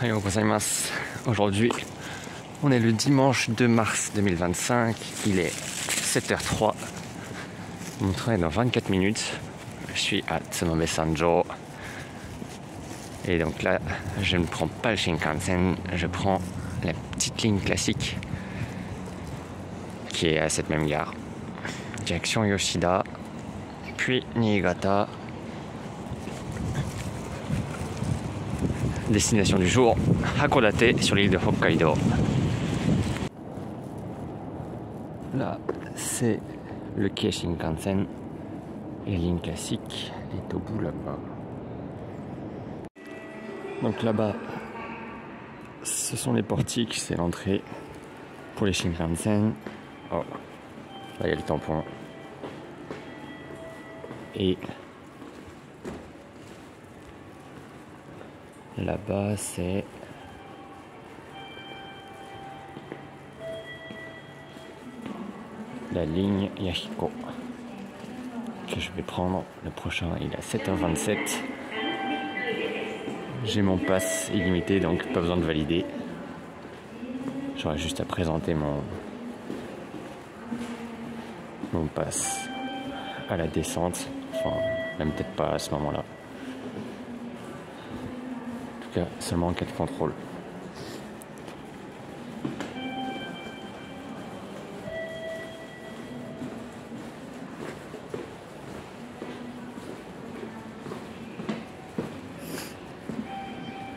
Ohayou gozaimasu. Aujourd'hui, on est le dimanche 2 mars 2025. Il est 7h03. Mon train est dans 24 minutes. Je suis à Tsunobe Sanjo. Et donc là, je ne prends pas le Shinkansen, je prends la petite ligne classique qui est à cette même gare. Direction Yoshida, puis Niigata. Destination du jour, Hakodate sur l'île de Hokkaido. Là, c'est le quai Shinkansen et la ligne classique est au bout là-bas. Donc là-bas, ce sont les portiques, c'est l'entrée pour les Shinkansen. Oh, là il y a le tampon. Et là-bas, c'est la ligne Yahiko que je vais prendre. Le prochain, il est à 7h27. J'ai mon pass illimité, donc pas besoin de valider. J'aurai juste à présenter mon pass à la descente. Enfin, même peut-être pas à ce moment-là. En tout cas, seulement en cas de contrôle.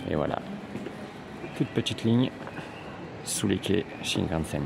Et voilà, toute petite ligne sous les quais Shinkansen.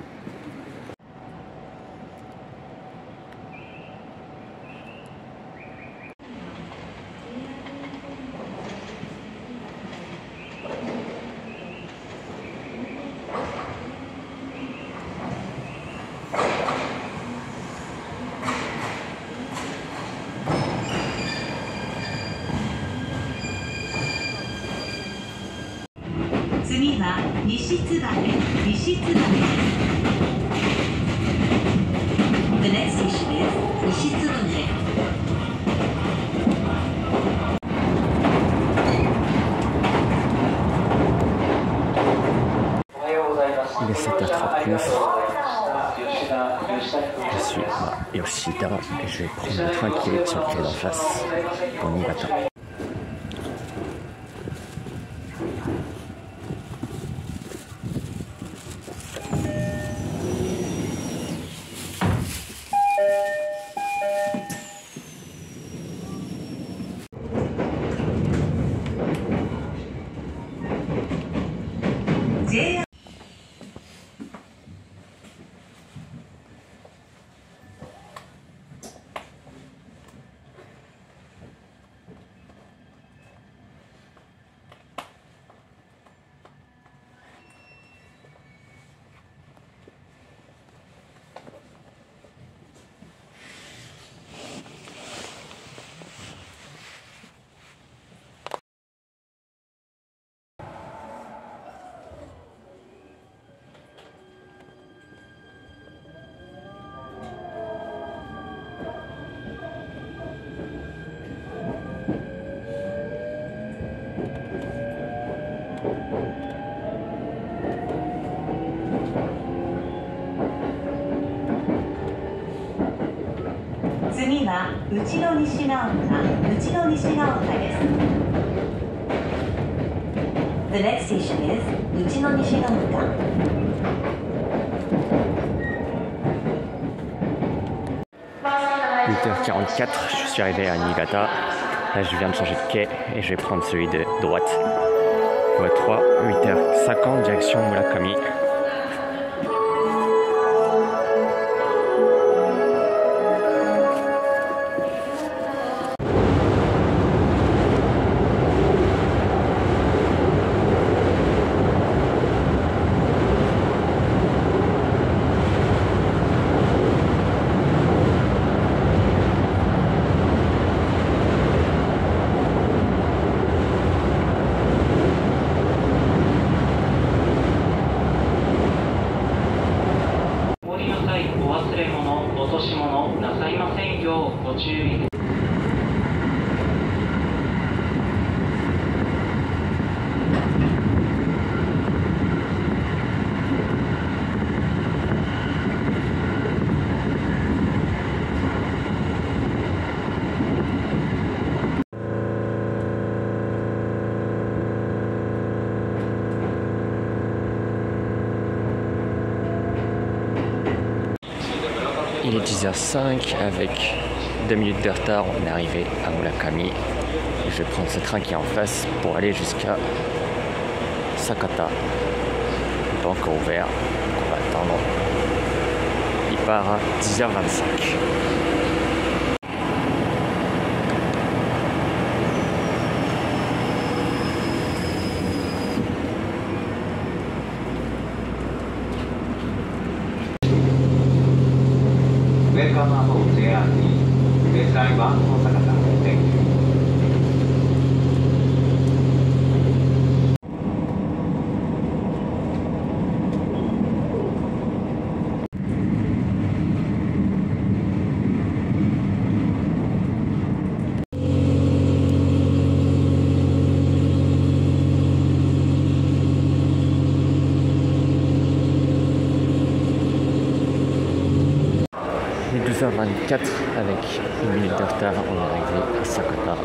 The next station is Nishitsubane. Il est 7h39. Je suis à Yoshida et je vais prendre le train qui est sur le quai d'en face pour Niigata. The next station is Uchino Nishigaoka. 8h44, je suis arrivé à Niigata. Là, je viens de changer de quai et je vais prendre celui de droite. Voie 3, 8h50, direction Murakami. 10h05 avec 2 minutes de retard. On est arrivé à Murakami. Et je vais prendre ce train qui est en face pour aller jusqu'à Sakata. Il n'est pas encore ouvert, donc on va attendre. Il part à 10h25. Il est 12h24 avec 1 minute de retard, on est arrivé à Sakata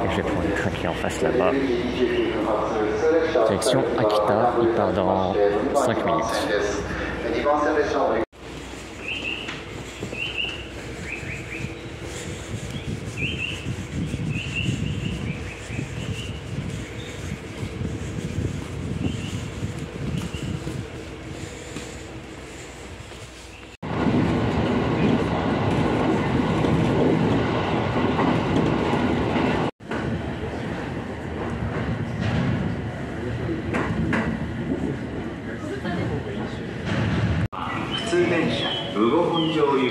et je vais prendre le train qui est en face là-bas. Direction Akita, il part dans 5 minutes.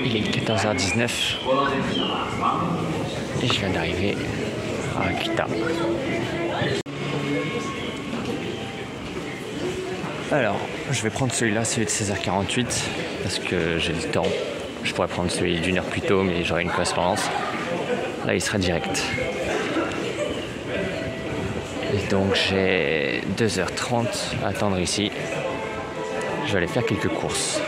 Il est 14h19 et je viens d'arriver à Akita. Alors, je vais prendre celui-là, celui de 16h48 parce que j'ai du temps. Je pourrais prendre celui d'une heure plus tôt mais j'aurai une correspondance. Là, il sera direct. Et donc j'ai 2h30 à attendre ici. Je vais aller faire quelques courses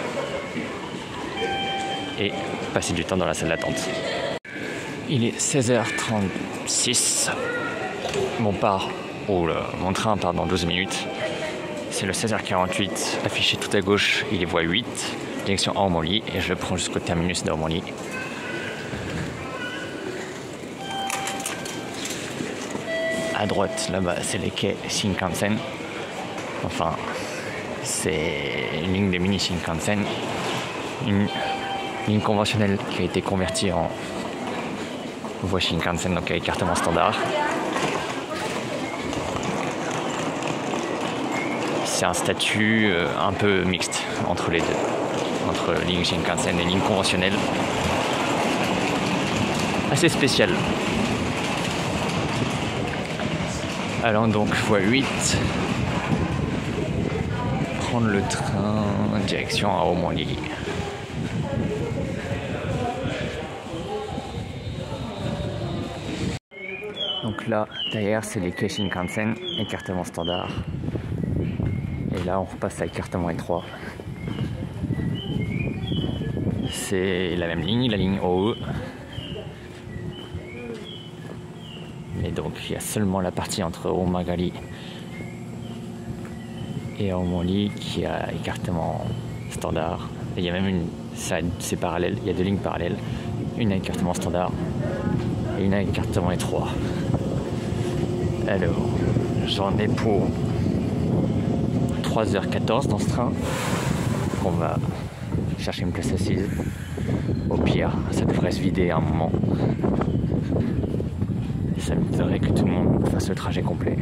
et passer du temps dans la salle d'attente. Il est 16h36. Mon train part dans 12 minutes. C'est le 16h48, affiché tout à gauche, il est voie 8, direction Aomori, et je le prends jusqu'au terminus d'Aomori. À droite, là-bas, c'est les quais Shinkansen. Enfin, c'est une ligne de mini Shinkansen, une ligne conventionnelle qui a été convertie en voie Shinkansen, donc à écartement standard. C'est un statut un peu mixte entre les deux, entre ligne Shinkansen et ligne conventionnelle. Assez spécial. Allons donc voie 8, prendre le train direction Aomori. Donc là, derrière, c'est les quais Shinkansen, écartement standard. Et là, on repasse à écartement étroit. C'est la même ligne, la ligne OE. Et donc, il y a seulement la partie entre Omagari et Aomori qui a écartement standard. Et il y a même c'est parallèle, il y a deux lignes parallèles. Une à écartement standard et une à écartement étroit. Alors, j'en ai pour 3h14 dans ce train. On va chercher une place assise. Au pire, ça devrait se vider à un moment. Et ça me donnerait que tout le monde fasse le trajet complet.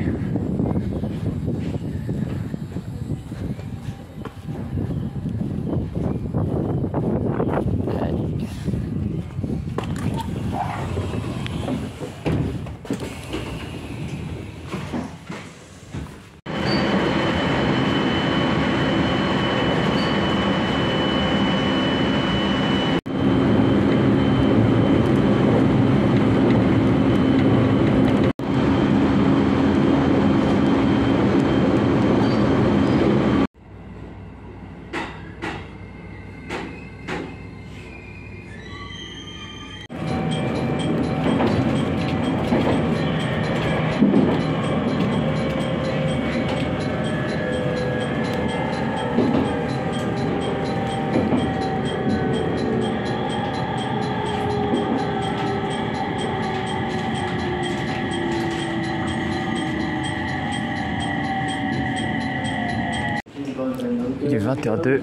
Il est 20h02,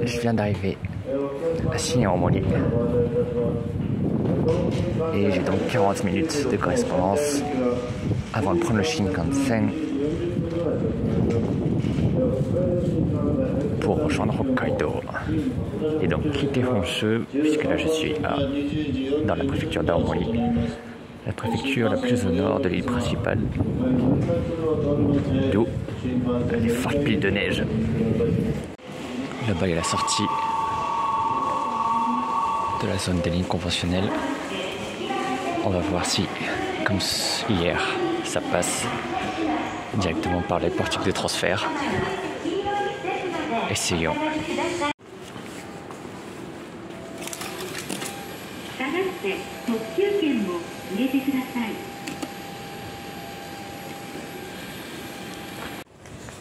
je viens d'arriver à Shinya-Omori. Et j'ai donc 40 minutes de correspondance avant de prendre le Shinkansen pour rejoindre Hokkaido. Et donc quitter Honshu, puisque là je suis dans la préfecture d'Aomori, la préfecture la plus au nord de l'île principale, d'où les fortes piles de neige. Là-bas il y a la sortie de la zone des lignes conventionnelles. On va voir si, comme hier, ça passe directement par les portiques de transfert. Essayons.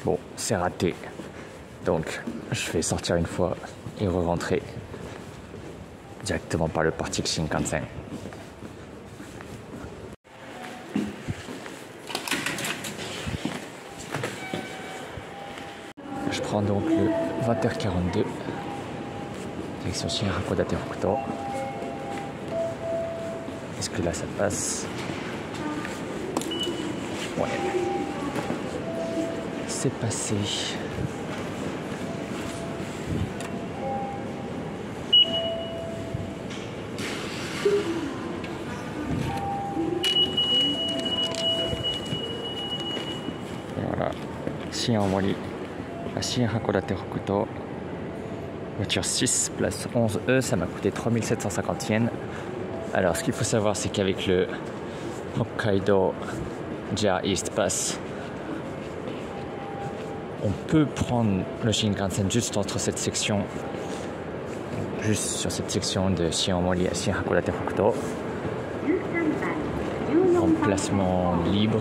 Bon, c'est raté. Donc, je vais sortir une fois et re-rentrer directement par le portique Shinkansen. Je prends donc le 20h42, direction Shinya Hakodate Hokuto. Est-ce que là ça passe? Ouais. C'est passé. Voilà. Shinya-Omori. À Shinya Hakodate Hokuto, voiture 6, place 11E, ça m'a coûté 3750 yens. Alors ce qu'il faut savoir, c'est qu'avec le Hokkaido JR East Pass, on peut prendre le Shinkansen juste entre cette section, juste sur cette section de Shinya-Omori à Shinya Hakodate Hokuto, en placement libre,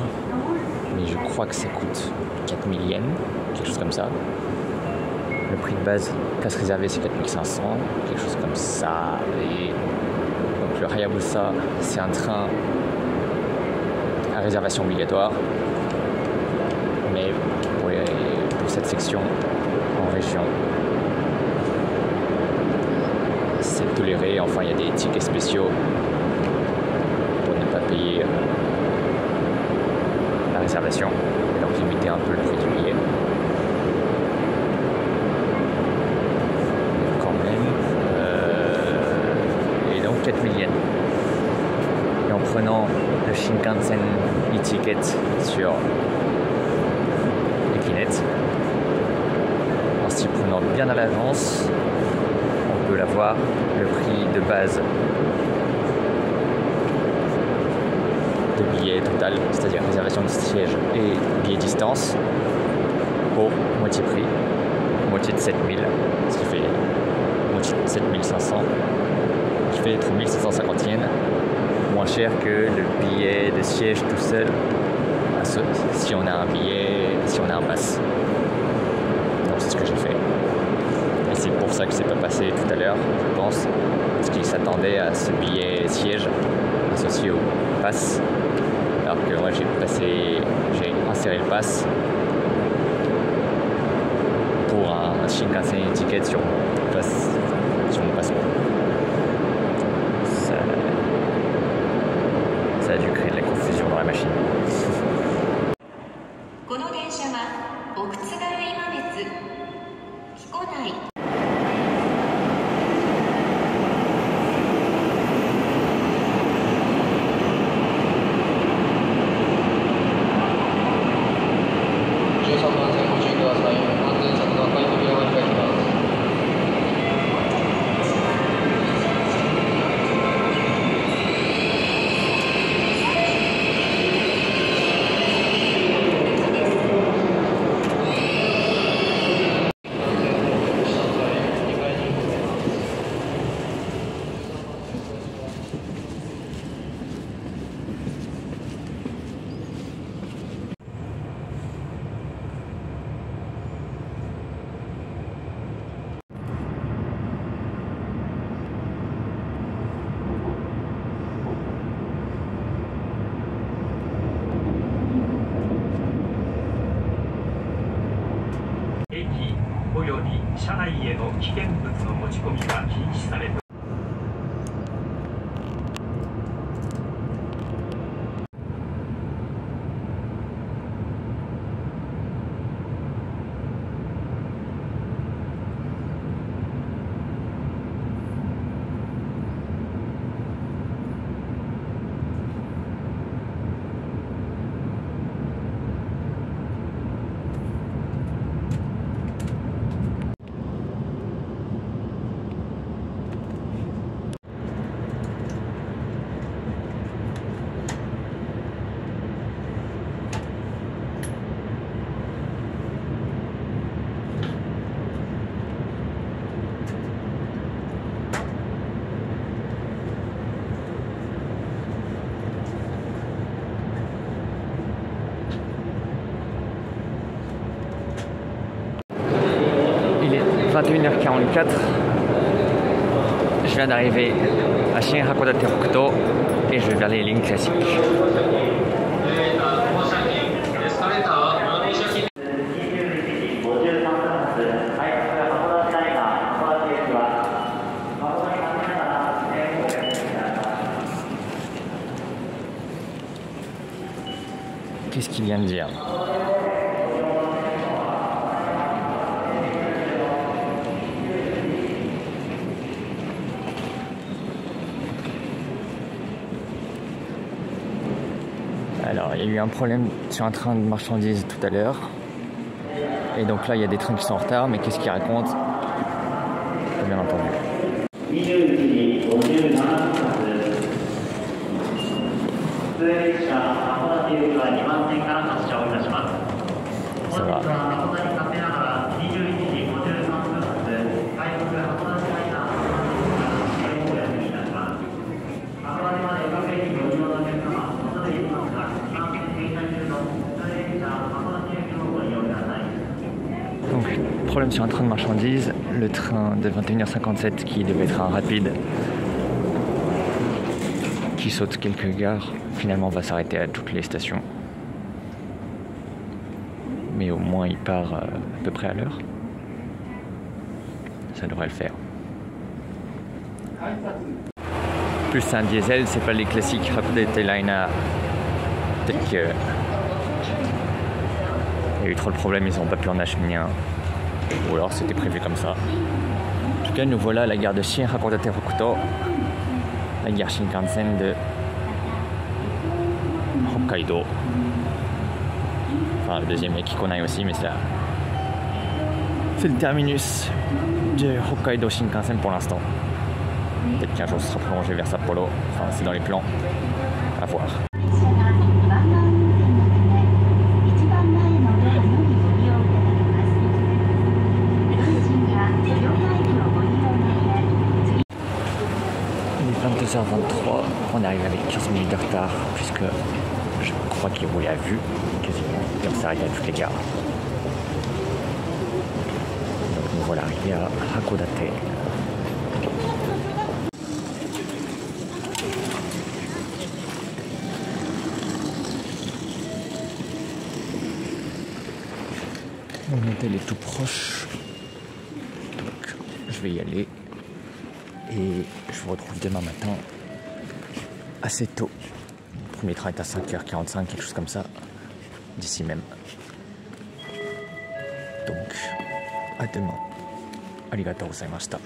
mais je crois que ça coûte 4000 yens, quelque chose comme ça. Le prix de base, place réservée, c'est 4500, quelque chose comme ça. Et donc le Hayabusa, c'est un train à réservation obligatoire, mais pour cette section en région, c'est toléré. Enfin, il y a des tickets spéciaux pour ne pas payer la réservation, et donc limiter un peu le prix du billet. Quand même. Et donc 4000 yens. Et en prenant le Shinkansen e-ticket sur Equinet, en s'y prenant bien à l'avance, on peut l'avoir le prix de base de billets total, c'est-à-dire réservation de siège et billet distance, pour moitié prix, moitié de 7000, ce qui fait moitié de 7500, qui fait 3750 yens, moins cher que le billet de siège tout seul, si on a un billet, si on a un pass. Donc c'est ce que j'ai fait. Et c'est pour ça que c'est pas passé tout à l'heure, je pense, parce qu'ils s'attendaient à ce billet siège associé au pass. Alors que moi j'ai inséré le pass pour un Shinkansen ticket sur mon passeport. Ça a dû créer de la confusion dans la machine. この電車は奥津軽今別彦内 Voilà, 車内への危険物の持ち込みが禁止されて21h44. Je viens d'arriver à Shin Hakodate Hokuto et je vais vers les lignes classiques. Qu'est-ce qu'il vient de dire ? Alors, il y a eu un problème sur un train de marchandises tout à l'heure. Et donc là, il y a des trains qui sont en retard, mais qu'est-ce qu'ils racontent ? Bien entendu. Ça va. Donc, problème sur un train de marchandises, le train de 21h57 qui devait être un rapide, qui saute quelques gares, finalement va s'arrêter à toutes les stations. Mais au moins il part à peu près à l'heure. Ça devrait le faire. Plus c'est un diesel, c'est pas les classiques Hakodate Liner. Peut-être que il y a eu trop de problèmes, ils n'ont pas pu en acheminer un. Ou alors c'était prévu comme ça. En tout cas, nous voilà à la gare de Shin Hakodate Hokuto, la gare Shinkansen de Hokkaido. Enfin, le deuxième est Kikonai aussi, mais c'est le terminus de Hokkaido Shinkansen pour l'instant. Peut-être qu'un jour ce sera prolongé vers Sapporo. Enfin, c'est dans les plans. À voir. Il est 22h23. On arrive avec 15 minutes de retard, puisque je crois qu'il roulait à vue, quasiment. Et on s'est arrêté à toutes les gares. Donc nous voilà arrivés à Hakodate. Mon hôtel est tout proche, donc je vais y aller et je vous retrouve demain matin assez tôt. Le premier train est à 5h45, quelque chose comme ça, d'ici même. Donc, à demain. Arigatou gozaimashita.